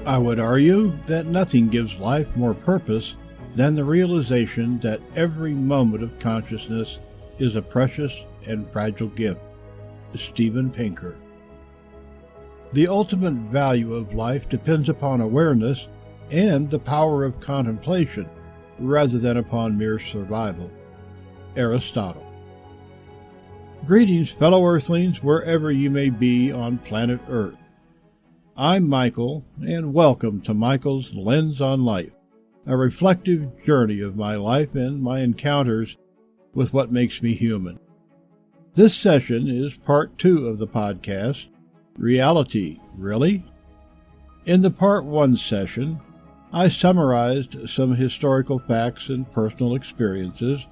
I would argue that nothing gives life more purpose than the realization that every moment of consciousness is a precious and fragile gift. Steven Pinker. The ultimate value of life depends upon awareness and the power of contemplation, rather than upon mere survival. Aristotle. Greetings, fellow Earthlings, wherever you may be on planet Earth. I'm Michael, and welcome to Michael's Lens on Life, a reflective journey of my life and my encounters with what makes me human. This session is part 2 of the podcast, Reality, Really? In the part 1 session, I summarized some historical facts and personal experiences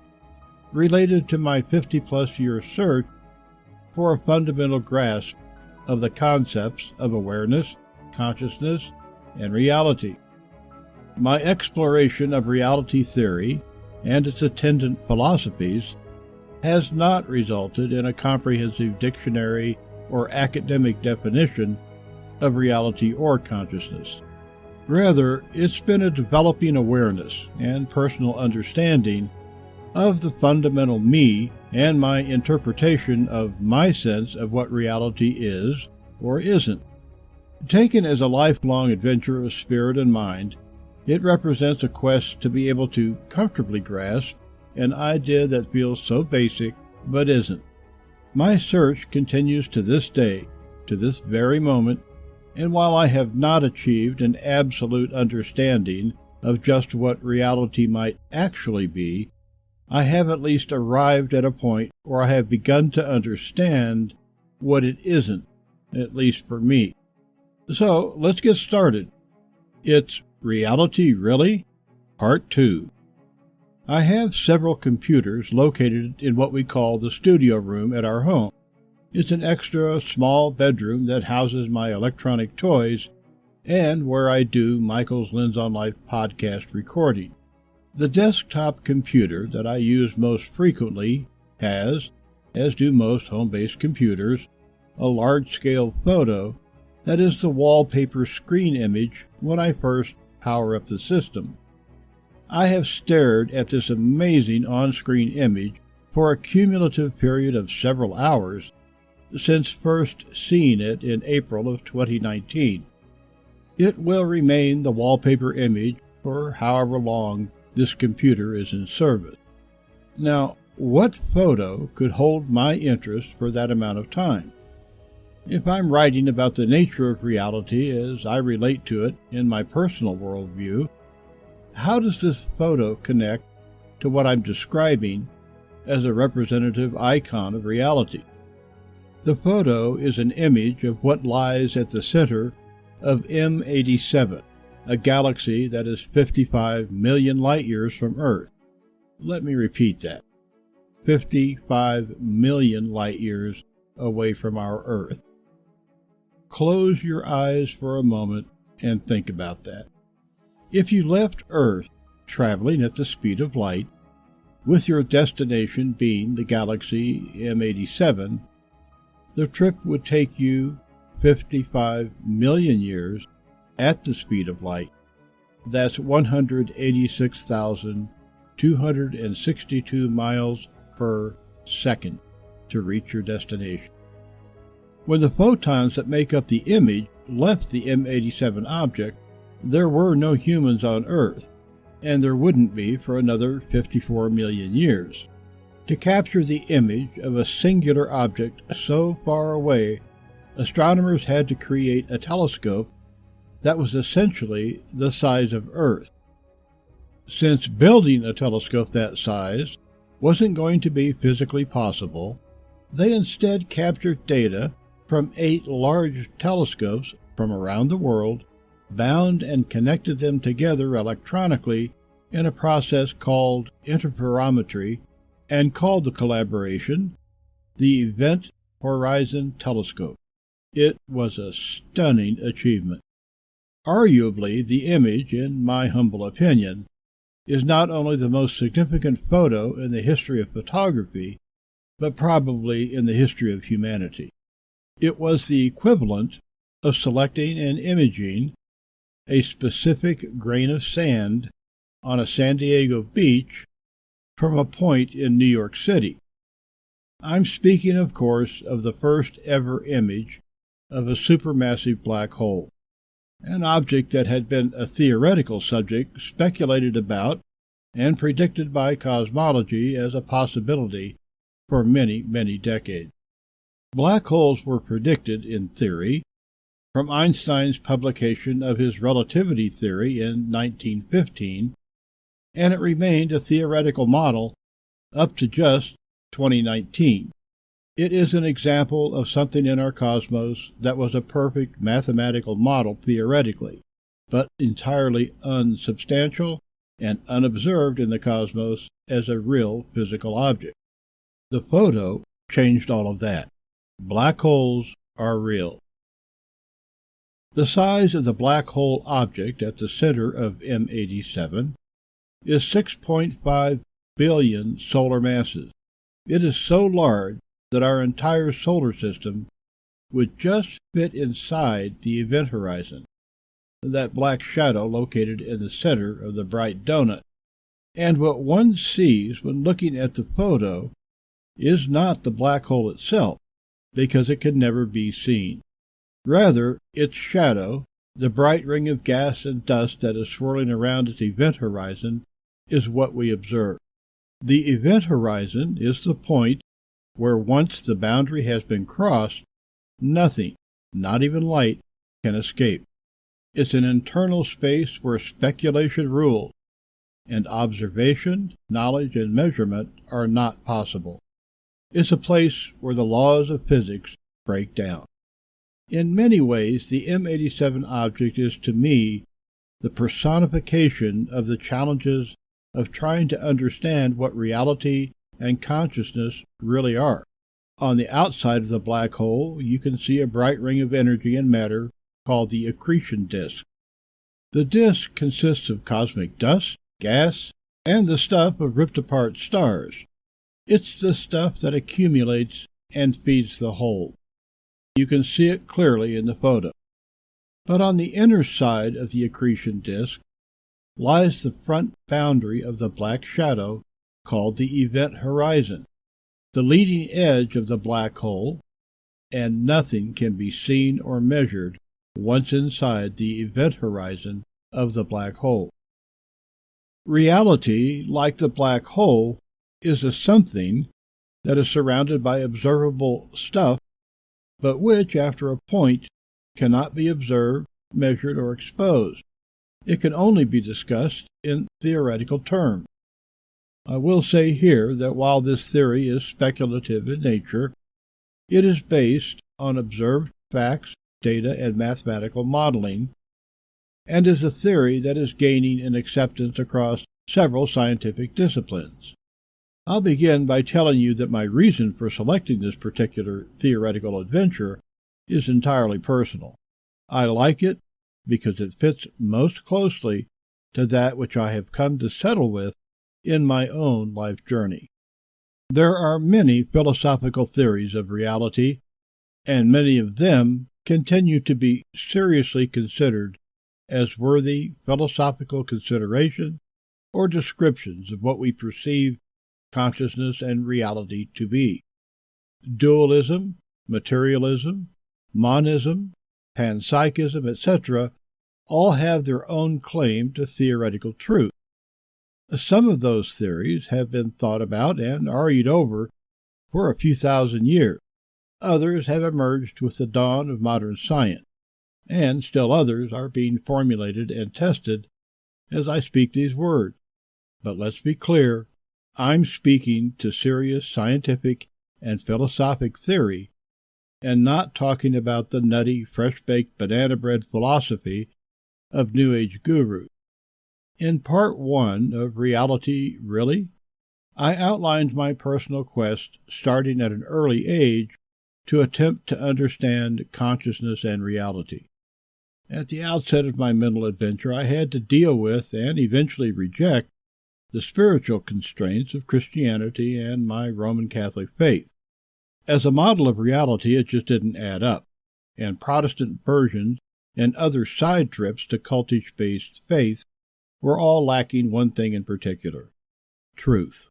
related to my 50-plus year search for a fundamental grasp of the concepts of awareness, consciousness, and reality. My exploration of reality theory and its attendant philosophies has not resulted in a comprehensive dictionary or academic definition of reality or consciousness. Rather, it's been a developing awareness and personal understanding of the fundamental me and my interpretation of my sense of what reality is or isn't. Taken as a lifelong adventure of spirit and mind, it represents a quest to be able to comfortably grasp an idea that feels so basic but isn't. My search continues to this day, to this very moment, and while I have not achieved an absolute understanding of just what reality might actually be, I have at least arrived at a point where I have begun to understand what it isn't, at least for me. So, let's get started. It's Reality, Really? Part 2. I have several computers located in what we call the studio room at our home. It's an extra small bedroom that houses my electronic toys and where I do Michael's Lens on Life podcast recording. The desktop computer that I use most frequently has, as do most home-based computers, a large-scale photo that is the wallpaper screen image when I first power up the system. I have stared at this amazing on-screen image for a cumulative period of several hours since first seeing it in April of 2019. It will remain the wallpaper image for however long this computer is in service. Now, what photo could hold my interest for that amount of time? If I'm writing about the nature of reality as I relate to it in my personal worldview, how does this photo connect to what I'm describing as a representative icon of reality? The photo is an image of what lies at the center of M87, a galaxy that is 55 million light-years from Earth. Let me repeat that. 55 million light-years away from our Earth. Close your eyes for a moment and think about that. If you left Earth traveling at the speed of light, with your destination being the galaxy M87, the trip would take you 55 million years at the speed of light. That's 186,262 miles per second to reach your destination. When the photons that make up the image left the M87 object, there were no humans on Earth, and there wouldn't be for another 54 million years. To capture the image of a singular object so far away, astronomers had to create a telescope that was essentially the size of Earth. Since building a telescope that size wasn't going to be physically possible, they instead captured data from 8 large telescopes from around the world, bound and connected them together electronically in a process called interferometry, and called the collaboration the Event Horizon Telescope. It was a stunning achievement. Arguably, the image, in my humble opinion, is not only the most significant photo in the history of photography, but probably in the history of humanity. It was the equivalent of selecting and imaging a specific grain of sand on a San Diego beach from a point in New York City. I'm speaking, of course, of the first ever image of a supermassive black hole, an object that had been a theoretical subject speculated about and predicted by cosmology as a possibility for many, many decades. Black holes were predicted, in theory, from Einstein's publication of his relativity theory in 1915, and it remained a theoretical model up to just 2019. It is an example of something in our cosmos that was a perfect mathematical model theoretically, but entirely unsubstantial and unobserved in the cosmos as a real physical object. The photo changed all of that. Black holes are real. The size of the black hole object at the center of M87 is 6.5 billion solar masses. It is so large that our entire solar system would just fit inside the event horizon, that black shadow located in the center of the bright donut. And what one sees when looking at the photo is not the black hole itself, because it can never be seen. Rather, its shadow, the bright ring of gas and dust that is swirling around its event horizon, is what we observe. The event horizon is the point where once the boundary has been crossed, nothing, not even light, can escape. It's an internal space where speculation rules, and observation, knowledge, and measurement are not possible. It's a place where the laws of physics break down. In many ways, the M87 object is, to me, the personification of the challenges of trying to understand what reality and consciousness really are. On the outside of the black hole, you can see a bright ring of energy and matter called the accretion disk. The disk consists of cosmic dust, gas, and the stuff of ripped-apart stars. It's the stuff that accumulates and feeds the hole. You can see it clearly in the photo. But on the inner side of the accretion disk lies the front boundary of the black shadow called the event horizon, the leading edge of the black hole, and nothing can be seen or measured once inside the event horizon of the black hole. Reality, like the black hole, is a something that is surrounded by observable stuff, but which, after a point, cannot be observed, measured, or exposed. It can only be discussed in theoretical terms. I will say here that while this theory is speculative in nature, it is based on observed facts, data, and mathematical modeling, and is a theory that is gaining in acceptance across several scientific disciplines. I'll begin by telling you that my reason for selecting this particular theoretical adventure is entirely personal. I like it because it fits most closely to that which I have come to settle with in my own life journey. There are many philosophical theories of reality, and many of them continue to be seriously considered as worthy philosophical consideration or descriptions of what we perceive consciousness and reality to be. Dualism, materialism, monism, panpsychism, etc., all have their own claim to theoretical truth. Some of those theories have been thought about and argued over for a few thousand years. Others have emerged with the dawn of modern science, and still others are being formulated and tested as I speak these words. But let's be clear, I'm speaking to serious scientific and philosophic theory, and not talking about the nutty, fresh-baked, banana-bread philosophy of New Age gurus. In Part 1 of Reality Really, I outlined my personal quest, starting at an early age, to attempt to understand consciousness and reality. At the outset of my mental adventure, I had to deal with and eventually reject the spiritual constraints of Christianity and my Roman Catholic faith. As a model of reality, it just didn't add up, and Protestant versions and other side trips to cultish-based faith were all lacking one thing in particular: truth.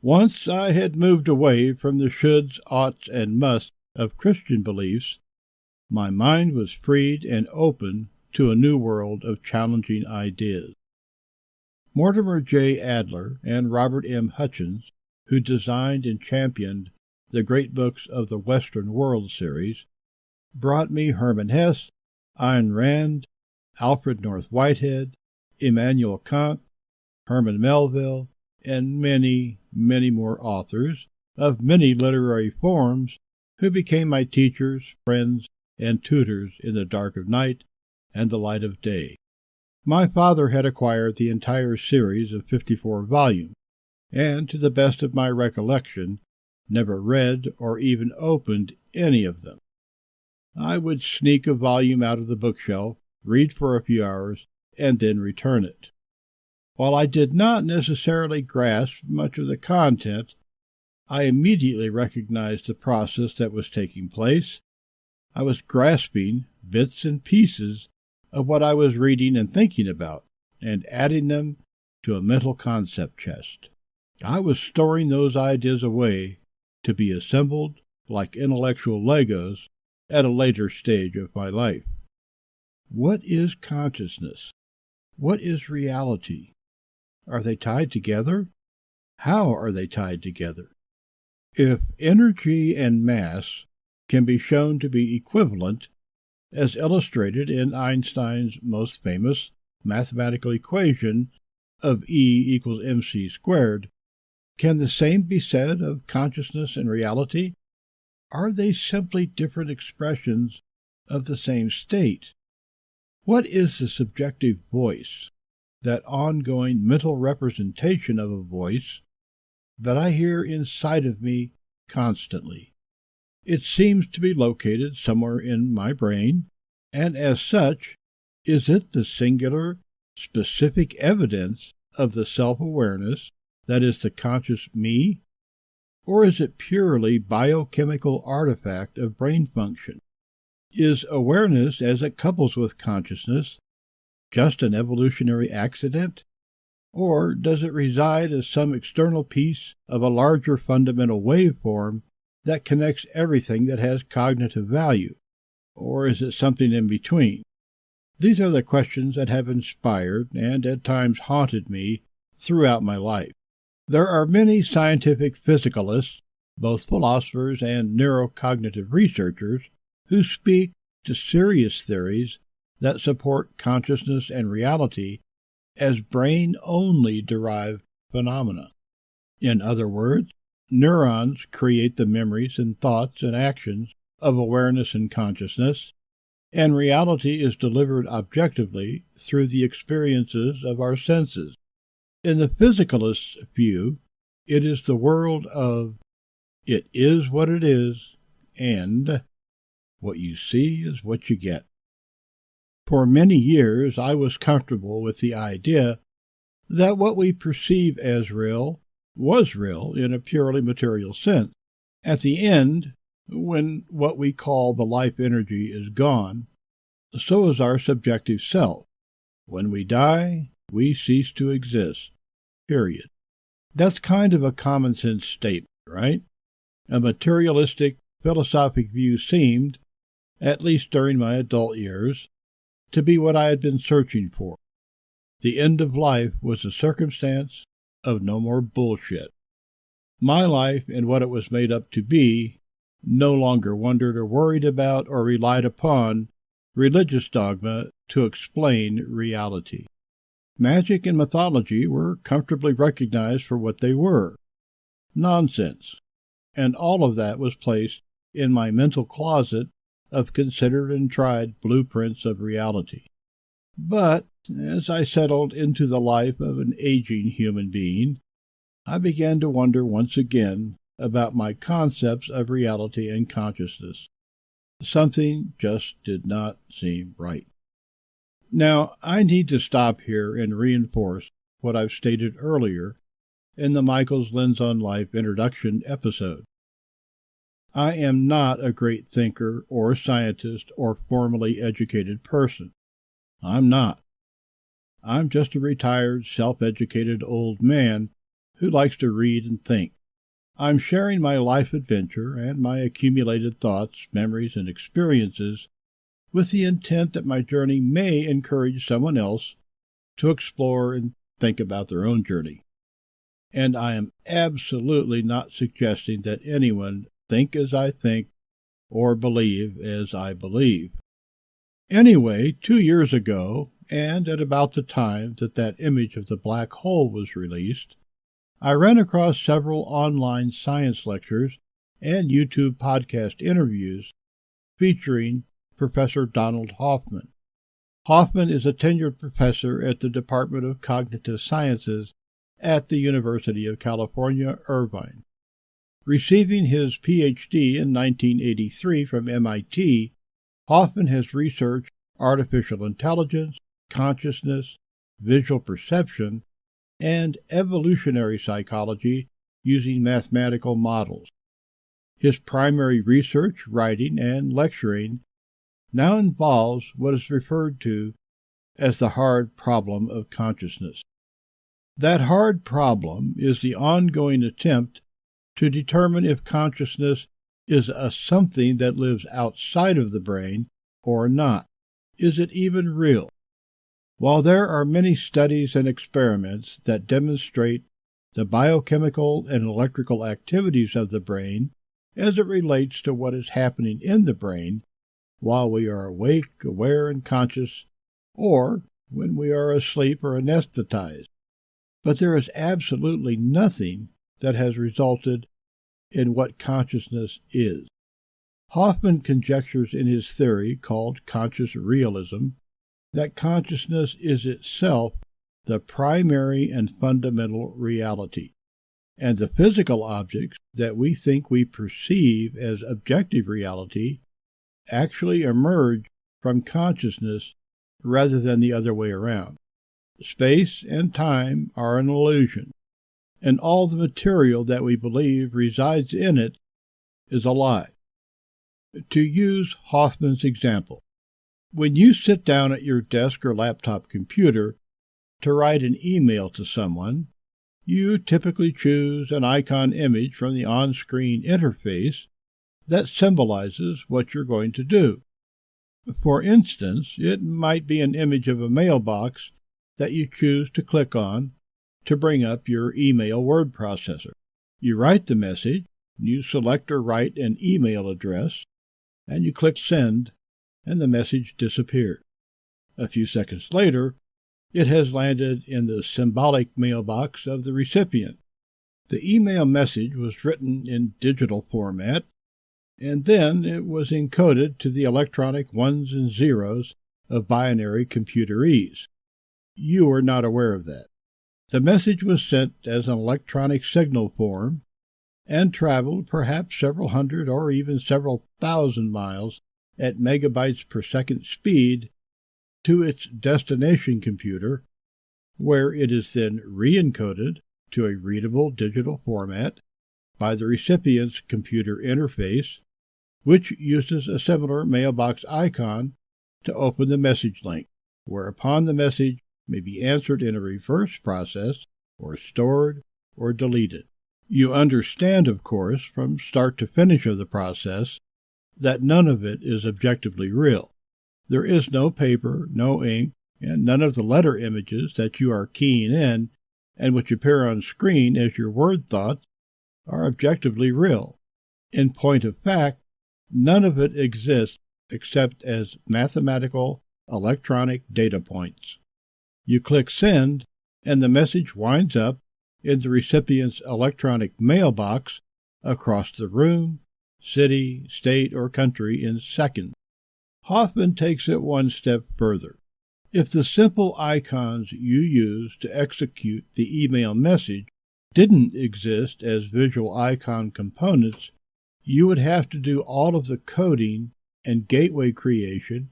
Once I had moved away from the shoulds, oughts, and musts of Christian beliefs, my mind was freed and open to a new world of challenging ideas. Mortimer J. Adler and Robert M. Hutchins, who designed and championed the Great Books of the Western World series, brought me Hermann Hesse, Ayn Rand, Alfred North Whitehead, Immanuel Kant, Herman Melville, and many, many more authors of many literary forms who became my teachers, friends, and tutors in the dark of night and the light of day. My father had acquired the entire series of 54 volumes, and, to the best of my recollection, never read or even opened any of them. I would sneak a volume out of the bookshelf, read for a few hours, and then return it. While I did not necessarily grasp much of the content, I immediately recognized the process that was taking place. I was grasping bits and pieces of what I was reading and thinking about, and adding them to a mental concept chest. I was storing those ideas away to be assembled like intellectual Legos at a later stage of my life. What is consciousness? What is reality? Are they tied together? How are they tied together? If energy and mass can be shown to be equivalent, as illustrated in Einstein's most famous mathematical equation of E = mc², can the same be said of consciousness and reality? Are they simply different expressions of the same state? What is the subjective voice, that ongoing mental representation of a voice that I hear inside of me constantly? It seems to be located somewhere in my brain, and as such, is it the singular, specific evidence of the self-awareness that is the conscious me? Or is it purely biochemical artifact of brain function? Is awareness, as it couples with consciousness, just an evolutionary accident? Or does it reside as some external piece of a larger fundamental waveform that connects everything that has cognitive value? Or is it something in between? These are the questions that have inspired and at times haunted me throughout my life. There are many scientific physicalists, both philosophers and neurocognitive researchers, who speak to serious theories that support consciousness and reality as brain-only derived phenomena. In other words, neurons create the memories and thoughts and actions of awareness and consciousness, and reality is delivered objectively through the experiences of our senses. In the physicalist's view, it is the world of "it is what it is," and "what you see is what you get." For many years I was comfortable with the idea that what we perceive as real was real in a purely material sense. At the end, when what we call the life energy is gone, so is our subjective self. When we die, we cease to exist. Period. That's kind of a common-sense statement, right? A materialistic, philosophic view seemed, at least during my adult years, to be what I had been searching for. The end of life was a circumstance of no more bullshit. My life and what it was made up to be no longer wondered or worried about or relied upon religious dogma to explain reality. Magic and mythology were comfortably recognized for what they were: nonsense, and all of that was placed in my mental closet of considered and tried blueprints of reality. But as I settled into the life of an aging human being, I began to wonder once again about my concepts of reality and consciousness. Something just did not seem right. Now, I need to stop here and reinforce what I've stated earlier in the Michael's Lens on Life introduction episode. I am not a great thinker or scientist or formally educated person. I'm not. I'm just a retired, self-educated old man who likes to read and think. I'm sharing my life adventure and my accumulated thoughts, memories, and experiences with the intent that my journey may encourage someone else to explore and think about their own journey. And I am absolutely not suggesting that anyone think as I think or believe as I believe. Anyway, 2 years ago, and at about the time that image of the black hole was released, I ran across several online science lectures and YouTube podcast interviews featuring Professor Donald Hoffman. Hoffman is a tenured professor at the Department of Cognitive Sciences at the University of California, Irvine. Receiving his Ph.D. in 1983 from MIT, Hoffman has researched artificial intelligence, consciousness, visual perception, and evolutionary psychology using mathematical models. His primary research, writing, and lecturing now involves what is referred to as the hard problem of consciousness. That hard problem is the ongoing attempt to determine if consciousness is a something that lives outside of the brain or not. Is it even real? While there are many studies and experiments that demonstrate the biochemical and electrical activities of the brain as it relates to what is happening in the brain while we are awake, aware, and conscious, or when we are asleep or anesthetized, but there is absolutely nothing that has resulted in what consciousness is. Hoffman conjectures in his theory, called conscious realism, that consciousness is itself the primary and fundamental reality, and the physical objects that we think we perceive as objective reality actually emerge from consciousness rather than the other way around. Space and time are an illusion, and all the material that we believe resides in it is a lie. To use Hoffman's example, when you sit down at your desk or laptop computer to write an email to someone, you typically choose an icon image from the on-screen interface that symbolizes what you're going to do. For instance, it might be an image of a mailbox that you choose to click on to bring up your email word processor. You write the message, you select or write an email address, and you click send, and the message disappears. A few seconds later, it has landed in the symbolic mailbox of the recipient. The email message was written in digital format, and then it was encoded to the electronic ones and zeros of binary computerese. You are not aware of that. The message was sent as an electronic signal form and traveled perhaps several hundred or even several thousand miles at megabytes per second speed to its destination computer, where it is then re-encoded to a readable digital format by the recipient's computer interface, which uses a similar mailbox icon to open the message link, whereupon the message may be answered in a reverse process, or stored, or deleted. You understand, of course, from start to finish of the process, that none of it is objectively real. There is no paper, no ink, and none of the letter images that you are keying in and which appear on screen as your word thoughts are objectively real. In point of fact, none of it exists except as mathematical electronic data points. You click send, and the message winds up in the recipient's electronic mailbox across the room, city, state, or country in seconds. Hoffman takes it one step further. If the simple icons you use to execute the email message didn't exist as visual icon components, you would have to do all of the coding and gateway creation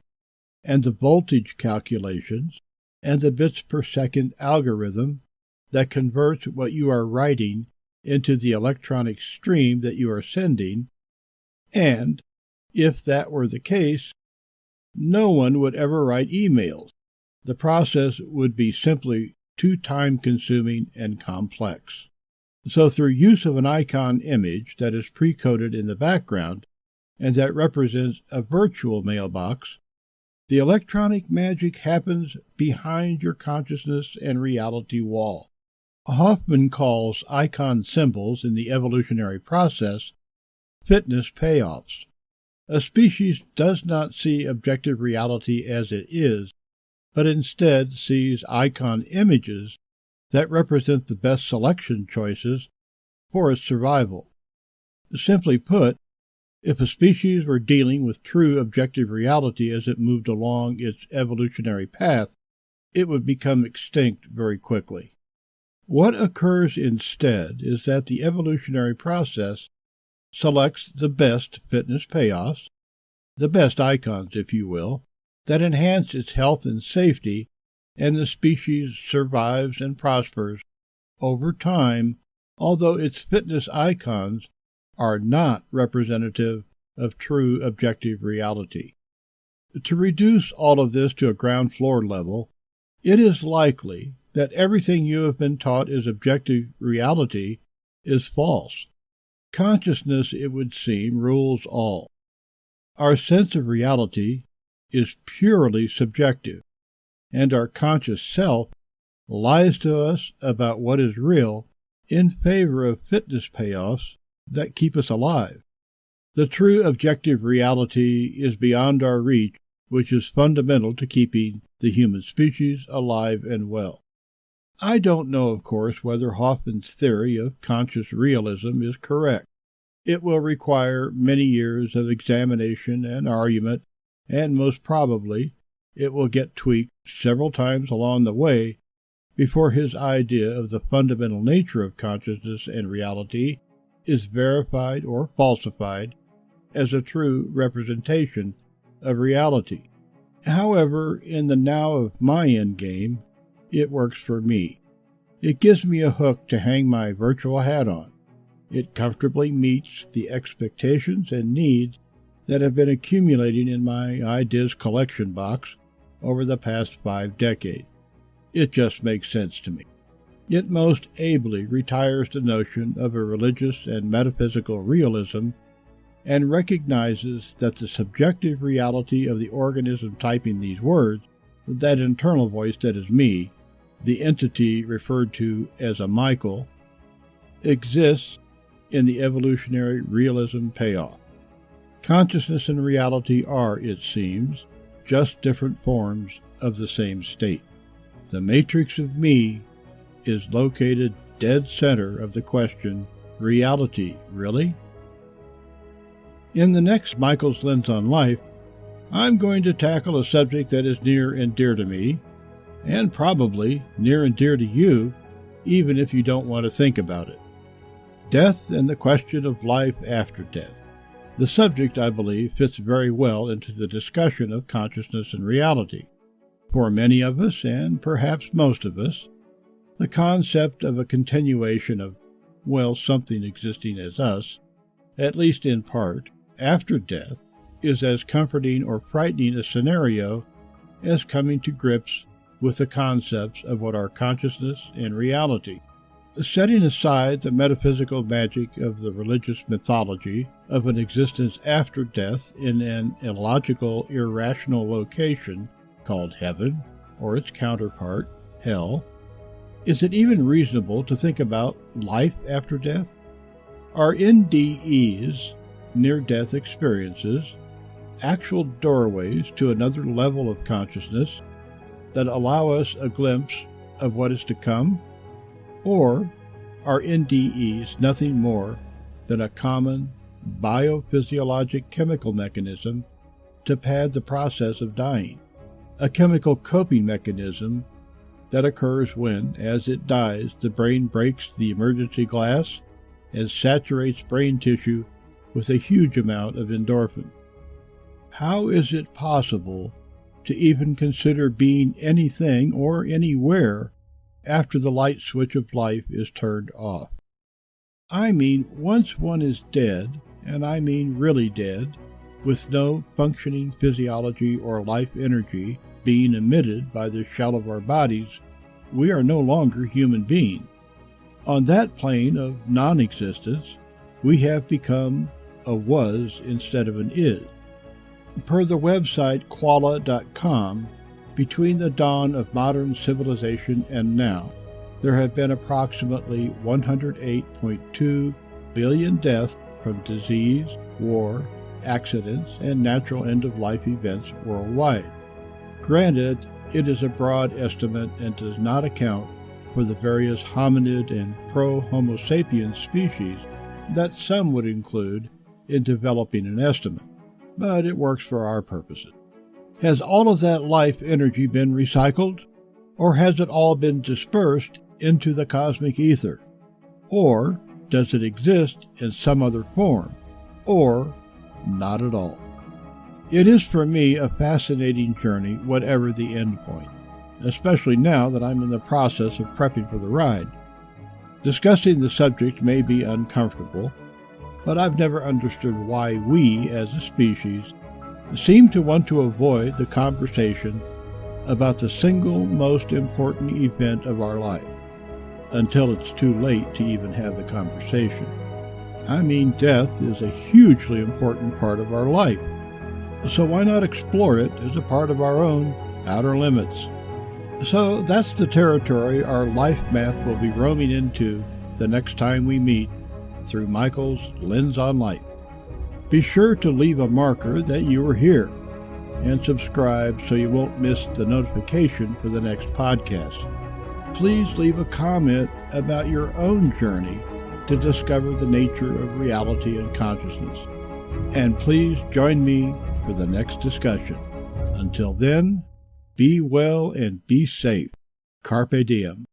and the voltage calculations and the bits per second algorithm that converts what you are writing into the electronic stream that you are sending, And if that were the case, no one would ever write emails. The process would be simply too time-consuming and complex. So through use of an icon image that is pre-coded in the background and that represents a virtual mailbox, the electronic magic happens behind your consciousness and reality wall. Hoffman calls icon symbols in the evolutionary process fitness payoffs. A species does not see objective reality as it is, but instead sees icon images that represent the best selection choices for its survival. Simply put, if a species were dealing with true objective reality as it moved along its evolutionary path, it would become extinct very quickly. What occurs instead is that the evolutionary process selects the best fitness payoffs, the best icons, if you will, that enhance its health and safety, and the species survives and prospers over time, although its fitness icons are not representative of true objective reality. To reduce all of this to a ground floor level, it is likely that everything you have been taught is objective reality is false. Consciousness, it would seem, rules all. Our sense of reality is purely subjective, and our conscious self lies to us about what is real in favor of fitness payoffs that keep us alive. The true objective reality is beyond our reach, which is fundamental to keeping the human species alive and well. I don't know, of course, whether Hoffman's theory of conscious realism is correct. It will require many years of examination and argument, and most probably it will get tweaked several times along the way before his idea of the fundamental nature of consciousness and reality is verified or falsified as a true representation of reality. However, in the now of my endgame, it works for me. It gives me a hook to hang my virtual hat on. It comfortably meets the expectations and needs that have been accumulating in my ideas collection box over the past 5 decades. It just makes sense to me. It most ably retires the notion of a religious and metaphysical realism and recognizes that the subjective reality of the organism typing these words, that internal voice that is me, the entity referred to as a Michael, exists in the evolutionary realism payoff. Consciousness and reality are, it seems, just different forms of the same state. The matrix of me is located dead center of the question, reality, really? In the next Michael's Lens on Life, I'm going to tackle a subject that is near and dear to me, and probably near and dear to you, even if you don't want to think about it. Death and the question of life after death. The subject, I believe, fits very well into the discussion of consciousness and reality. For many of us, and perhaps most of us, the concept of a continuation of, something existing as us, at least in part, after death, is as comforting or frightening a scenario as coming to grips with the concepts of what are consciousness and reality. Setting aside the metaphysical magic of the religious mythology of an existence after death in an illogical, irrational location called heaven, or its counterpart, hell, is it even reasonable to think about life after death? Are NDEs, near-death experiences, actual doorways to another level of consciousness that allow us a glimpse of what is to come? Or are NDEs nothing more than a common biophysiologic chemical mechanism to pad the process of dying? A chemical coping mechanism that occurs when, as it dies, the brain breaks the emergency glass and saturates brain tissue with a huge amount of endorphin. How is it possible to even consider being anything or anywhere after the light switch of life is turned off? I mean, once one is dead, and I mean really dead, with no functioning physiology or life energy being emitted by the shell of our bodies, we are no longer human beings. On that plane of non-existence, we have become a was instead of an is. Per the website koala.com, between the dawn of modern civilization and now, there have been approximately 108.2 billion deaths from disease, war, accidents, and natural end-of-life events worldwide. Granted, it is a broad estimate and does not account for the various hominid and pro-Homo sapiens species that some would include in developing an estimate, but it works for our purposes. Has all of that life energy been recycled, or has it all been dispersed into the cosmic ether? Or does it exist in some other form, or not at all? It is for me a fascinating journey, whatever the end point, especially now that I'm in the process of prepping for the ride. Discussing the subject may be uncomfortable, but I've never understood why we, as a species, seem to want to avoid the conversation about the single most important event of our life, until it's too late to even have the conversation. I mean, death is a hugely important part of our life, so why not explore it as a part of our own outer limits? So that's the territory our life map will be roaming into the next time we meet through Michael's Lens on Life. Be sure to leave a marker that you were here and subscribe so you won't miss the notification for the next podcast. Please leave a comment about your own journey to discover the nature of reality and consciousness. And please join me for the next discussion. Until then, be well and be safe. Carpe diem.